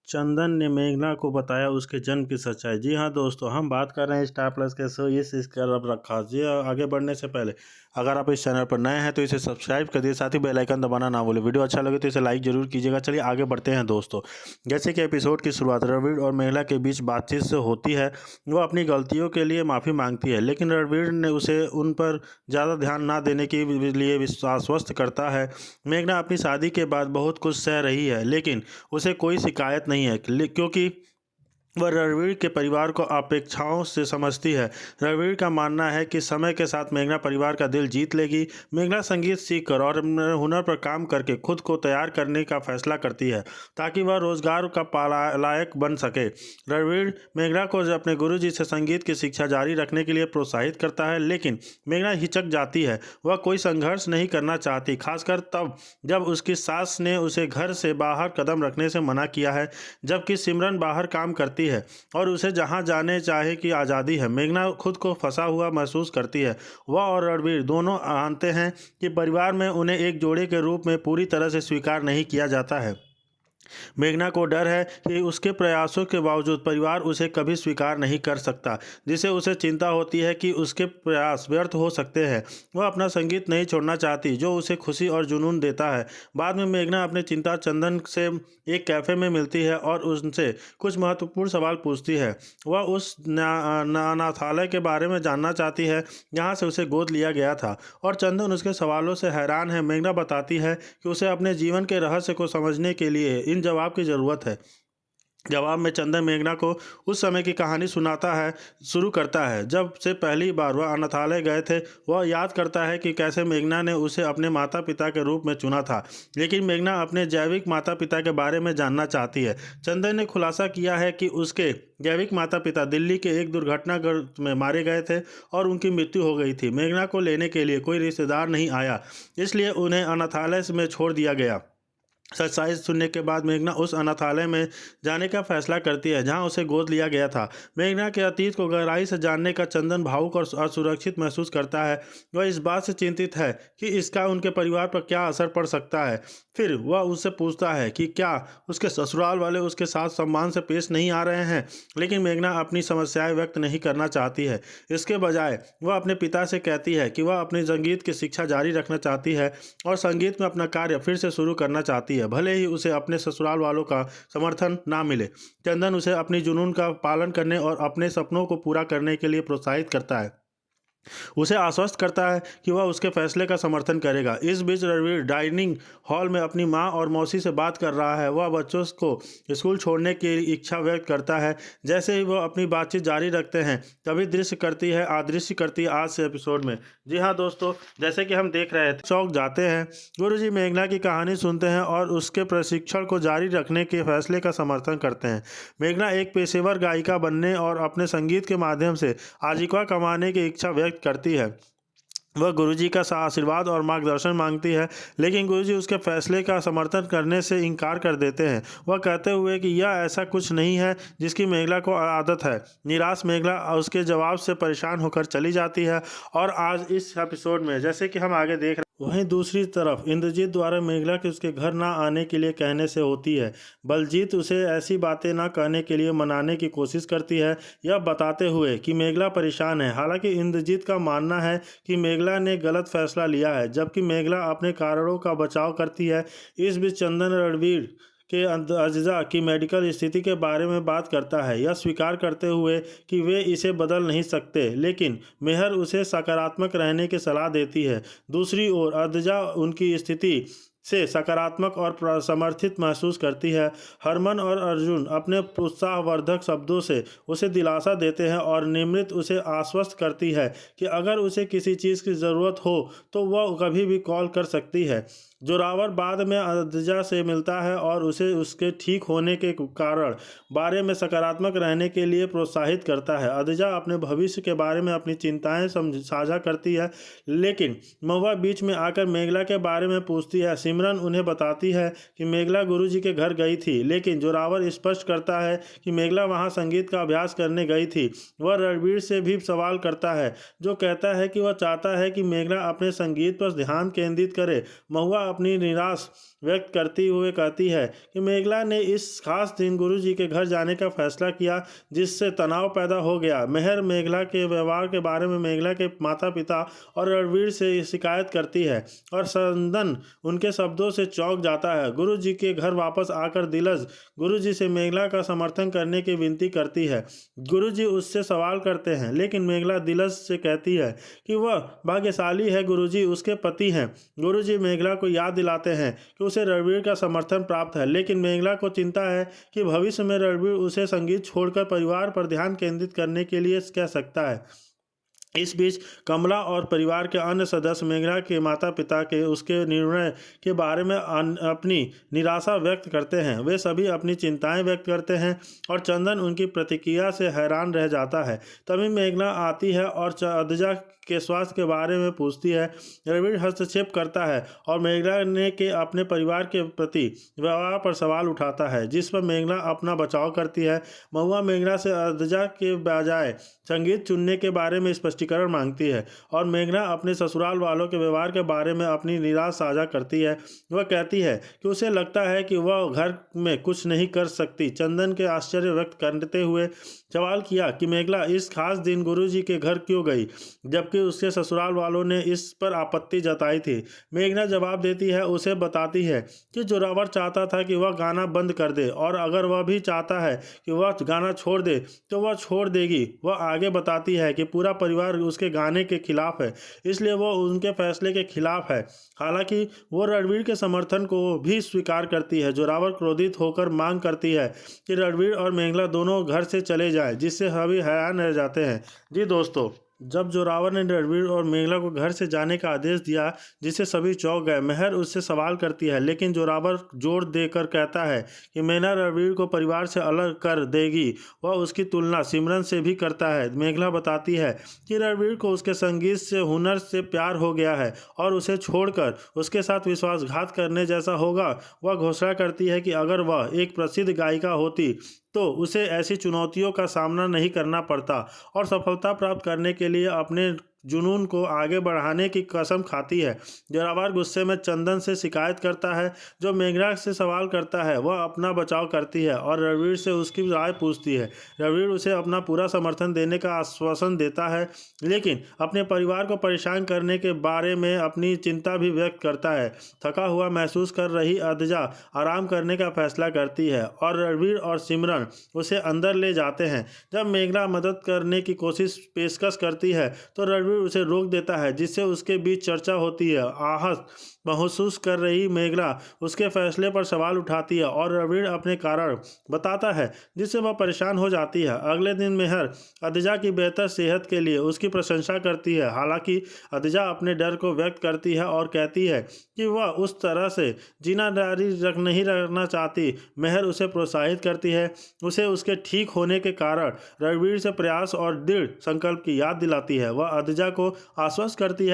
चंदन ने मेघना को बताया उसके जन्म की सच्चाई। जी हाँ दोस्तों, हम बात कर रहे हैं स्टार प्लस के शो इस तरफ रखा। जी हाँ, आगे बढ़ने से पहले अगर आप इस चैनल पर नए हैं तो इसे सब्सक्राइब कर दिए, साथ ही बेल आइकन दबाना ना भूलें। वीडियो अच्छा लगे तो इसे लाइक जरूर कीजिएगा। चलिए आगे बढ़ते हैं दोस्तों। जैसे कि एपिसोड की शुरुआत रणवीर और मेघना के बीच बातचीत से होती है। वो अपनी गलतियों के लिए माफ़ी मांगती है, लेकिन रणवीर ने उसे उन पर ज़्यादा ध्यान ना देने के लिए आश्वस्त करता है। मेघना अपनी शादी के बाद बहुत कुछ सह रही है, लेकिन उसे कोई शिकायत नहीं है क्योंकि वह रणवीर के परिवार को अपेक्षाओं से समझती है। रणवीर का मानना है कि समय के साथ मेघना परिवार का दिल जीत लेगी। मेघना संगीत सीखकर और अपने हुनर पर काम करके खुद को तैयार करने का फैसला करती है ताकि वह रोजगार का लायक बन सके। रणवीर मेघना को अपने गुरुजी से संगीत की शिक्षा जारी रखने के लिए प्रोत्साहित करता है, लेकिन मेघना हिचक जाती है। वह कोई संघर्ष नहीं करना चाहती, खासकर तब जब उसकी सास ने उसे घर से बाहर कदम रखने से मना किया है, जबकि सिमरन बाहर काम करती है और उसे जहां जाने चाहे की आज़ादी है। मेघना खुद को फंसा हुआ महसूस करती है। वह और रणवीर दोनों जानते हैं कि परिवार में उन्हें एक जोड़े के रूप में पूरी तरह से स्वीकार नहीं किया जाता है। मेघना को डर है कि उसके प्रयासों के बावजूद परिवार उसे कभी स्वीकार नहीं कर सकता, जिससे उसे चिंता होती है कि उसके प्रयास व्यर्थ हो सकते हैं। वह अपना संगीत नहीं छोड़ना चाहती, जो उसे खुशी और जुनून देता है। बाद में मेघना अपनी चिंता चंदन से एक कैफ़े में मिलती है और उनसे कुछ महत्वपूर्ण सवाल पूछती है। वह उस अनाथालय के बारे में जानना चाहती है जहाँ से उसे गोद लिया गया था, और चंदन उसके सवालों से हैरान है। मेघना बताती है कि उसे अपने जीवन के रहस्य को समझने के लिए इन जवाब की ज़रूरत है। जवाब में चंदन मेघना को उस समय की कहानी सुनाता है शुरू करता है जब से पहली बार वह अनाथालय गए थे। वह याद करता है कि कैसे मेघना ने उसे अपने माता पिता के रूप में चुना था, लेकिन मेघना अपने जैविक माता पिता के बारे में जानना चाहती है। चंदन ने खुलासा किया है कि उसके जैविक माता पिता दिल्ली के एक दुर्घटनाग्रस्त में मारे गए थे और उनकी मृत्यु हो गई थी। मेघना को लेने के लिए कोई रिश्तेदार नहीं आया, इसलिए उन्हें अनाथालय में छोड़ दिया गया। सच्चाई सुनने के बाद मेघना उस अनाथालय में जाने का फैसला करती है जहां उसे गोद लिया गया था। मेघना के अतीत को गहराई से जानने का चंदन भावुक और असुरक्षित महसूस करता है। वह इस बात से चिंतित है कि इसका उनके परिवार पर क्या असर पड़ सकता है। फिर वह उससे पूछता है कि क्या उसके ससुराल वाले उसके साथ सम्मान से पेश नहीं आ रहे हैं, लेकिन मेघना अपनी समस्याएं व्यक्त नहीं करना चाहती है। इसके बजाय वह अपने पिता से कहती है कि वह अपनी संगीत की शिक्षा जारी रखना चाहती है और संगीत में अपना कार्य फिर से शुरू करना चाहती है, भले ही उसे अपने ससुराल वालों का समर्थन ना मिले। चंदन उसे अपनी जुनून का पालन करने और अपने सपनों को पूरा करने के लिए प्रोत्साहित करता है। उसे आश्वस्त करता है कि वह उसके फैसले का समर्थन करेगा। इस बीच रणवीर डाइनिंग हॉल में अपनी मां और मौसी से बात कर रहा है। वह बच्चों को स्कूल छोड़ने की इच्छा व्यक्त करता है। जैसे ही वह अपनी बातचीत जारी रखते हैं, तभी अदृश्य करती है आज से एपिसोड में। जी हाँ दोस्तों, जैसे कि हम देख रहे थे, चौक जाते हैं। गुरुजी मेघना की कहानी सुनते हैं और उसके प्रशिक्षण को जारी रखने के फैसले का समर्थन करते हैं। मेघना एक पेशेवर गायिका बनने और अपने संगीत के माध्यम से आजीविका कमाने की इच्छा व्यक्त करती है। वह गुरुजी का आशीर्वाद और मार्गदर्शन मांगती है, लेकिन गुरुजी उसके फैसले का समर्थन करने से इनकार कर देते हैं। वह कहते हुए कि यह ऐसा कुछ नहीं है जिसकी मेघना को आदत है। निराश मेघना उसके जवाब से परेशान होकर चली जाती है। और आज इस एपिसोड में जैसे कि हम आगे देख रहे हैं, वहीं दूसरी तरफ इंद्रजीत द्वारा मेघना के उसके घर ना आने के लिए कहने से होती है। बलजीत उसे ऐसी बातें ना कहने के लिए मनाने की कोशिश करती है, यह बताते हुए कि मेघना परेशान है। हालांकि इंद्रजीत का मानना है कि मेघना ने गलत फैसला लिया है, जबकि मेघना अपने कारणों का बचाव करती है। इस बीच चंदन रणवीर के अज्जा की मेडिकल स्थिति के बारे में बात करता है, यह स्वीकार करते हुए कि वे इसे बदल नहीं सकते, लेकिन मेहर उसे सकारात्मक रहने की सलाह देती है। दूसरी ओर अज्जा उनकी स्थिति से सकारात्मक और समर्थित महसूस करती है। हरमन और अर्जुन अपने उत्साहवर्धक शब्दों से उसे दिलासा देते हैं और निमृत उसे आश्वस्त करती है कि अगर उसे किसी चीज़ की ज़रूरत हो तो वह कभी भी कॉल कर सकती है। जोरावर बाद में अज्जा से मिलता है और उसे उसके ठीक होने के कारण बारे में सकारात्मक रहने के लिए प्रोत्साहित करता है। अज्जा अपने भविष्य के बारे में अपनी चिंताएं साझा करती है, लेकिन महुआ बीच में आकर मेघला के बारे में पूछती है। सिमरन उन्हें बताती है कि मेघला गुरुजी के घर गई थी, लेकिन जोरावर स्पष्ट करता है कि मेघला वहां संगीत का अभ्यास करने गई थी। वह रणवीर से भी सवाल करता है, जो कहता है कि वह चाहता है कि मेघला अपने संगीत पर ध्यान केंद्रित करे। महुआ अपनी निराश व्यक्त करते हुए कहती है कि मेघला ने इस खास दिन गुरुजी के घर जाने का फैसला किया, जिससे तनाव पैदा हो गया। मेहर मेघला के व्यवहार के बारे में मेघला के माता पिता और रणवीर से शिकायत करती है और चंदन उनके शब्दों से चौंक जाता है। गुरुजी के घर वापस आकर दिलज गुरुजी से मेघला का समर्थन करने की विनती करती है। गुरुजी उससे सवाल करते हैं, लेकिन मेघला दिलज से कहती है कि वह भाग्यशाली है, गुरुजी उसके पति हैं। गुरुजी मेघला को याद दिलाते हैं कि उसे रणवीर का समर्थन प्राप्त है, लेकिन मेघला को चिंता है कि भविष्य में रणवीर उसे संगीत छोड़कर परिवार पर ध्यान केंद्रित करने के लिए कह सकता है। इस बीच कमला और परिवार के अन्य सदस्य मेघला के माता पिता के उसके निर्णय के बारे में अपनी निराशा व्यक्त करते हैं। वे सभी अपनी चिंताएं व्यक्त करते हैं और चंदन उनकी प्रतिक्रिया से हैरान रह जाता है। तभी मेघला आती है और अदजा के स्वास्थ्य के बारे में पूछती है। रणवीर हस्तक्षेप करता है और मेघला ने के अपने परिवार के प्रति व्यवहार पर सवाल उठाता है, जिस पर मेघला अपना बचाव करती है। महुआ मेघला से अदजा के बजाय संगीत चुनने के बारे में स्पष्टीकरण मांगती है और मेघला अपने ससुराल वालों के व्यवहार के बारे में अपनी निराशा साझा करती है। वह कहती है कि उसे लगता है कि वह घर में कुछ नहीं कर सकती। चंदन के आश्चर्य व्यक्त करते हुए सवाल किया कि मेघला इस खास दिन गुरुजी के घर क्यों गई, जबकि उसके ससुराल वालों ने इस पर आपत्ति जताई थी। मेघना जवाब देती है, उसे बताती है कि जोरावर चाहता था कि वह गाना बंद कर दे और अगर वह भी चाहता है कि वह गाना छोड़ दे तो वह छोड़ देगी। वह आगे बताती है कि पूरा परिवार उसके गाने के खिलाफ है, इसलिए वह उनके फैसले के खिलाफ है। हालांकि वो रणवीर के समर्थन को भी स्वीकार करती है। जोरावर क्रोधित होकर मांग करती है कि रणवीर और मेघला दोनों घर से चले जाएं, जिससे सभी हैरान रह जाते हैं। जी दोस्तों, जब जोरावर ने रणवीर और मेघला को घर से जाने का आदेश दिया, जिससे सभी चौंक गए। मेहर उससे सवाल करती है, लेकिन जोरावर जोर देकर कहता है कि मेघला रणवीर को परिवार से अलग कर देगी। वह उसकी तुलना सिमरन से भी करता है। मेघला बताती है कि रणवीर को उसके संगीत से हुनर से प्यार हो गया है और उसे छोड़कर उसके साथ विश्वासघात करने जैसा होगा। वह घोषणा करती है कि अगर वह एक प्रसिद्ध गायिका होती तो उसे ऐसी चुनौतियों का सामना नहीं करना पड़ता और सफलता प्राप्त करने के लिए अपने जुनून को आगे बढ़ाने की कसम खाती है। जोरावर गुस्से में चंदन से शिकायत करता है, जो मेघला से सवाल करता है। वह अपना बचाव करती है और रणवीर से उसकी राय पूछती है। रणवीर उसे अपना पूरा समर्थन देने का आश्वासन देता है, लेकिन अपने परिवार को परेशान करने के बारे में अपनी चिंता भी व्यक्त करता है। थका हुआ महसूस कर रही अदजा आराम करने का फैसला करती है और रणवीर और सिमरन उसे अंदर ले जाते हैं। जब मेघला मदद करने की पेशकश करती है तो रणवीर उसे रोक देता है, जिससे उसके बीच चर्चा होती है। आहत महसूस कर रही मेघला उसके फैसले पर सवाल उठाती है और रणवीर अपने कारण बताता है, जिससे वह परेशान हो जाती है। अगले दिन मेहर अदजा की बेहतर सेहत के लिए उसकी प्रशंसा करती है। हालांकि अदजा अपने डर को व्यक्त करती है और कहती है कि वह उस तरह से जीना जारी नहीं रखना चाहती। मेहर उसे प्रोत्साहित करती है, उसे उसके ठीक होने के कारण रणवीर से प्रयास और दृढ़ संकल्प की याद दिलाती है। वह अदजा को आश्वस्त करती है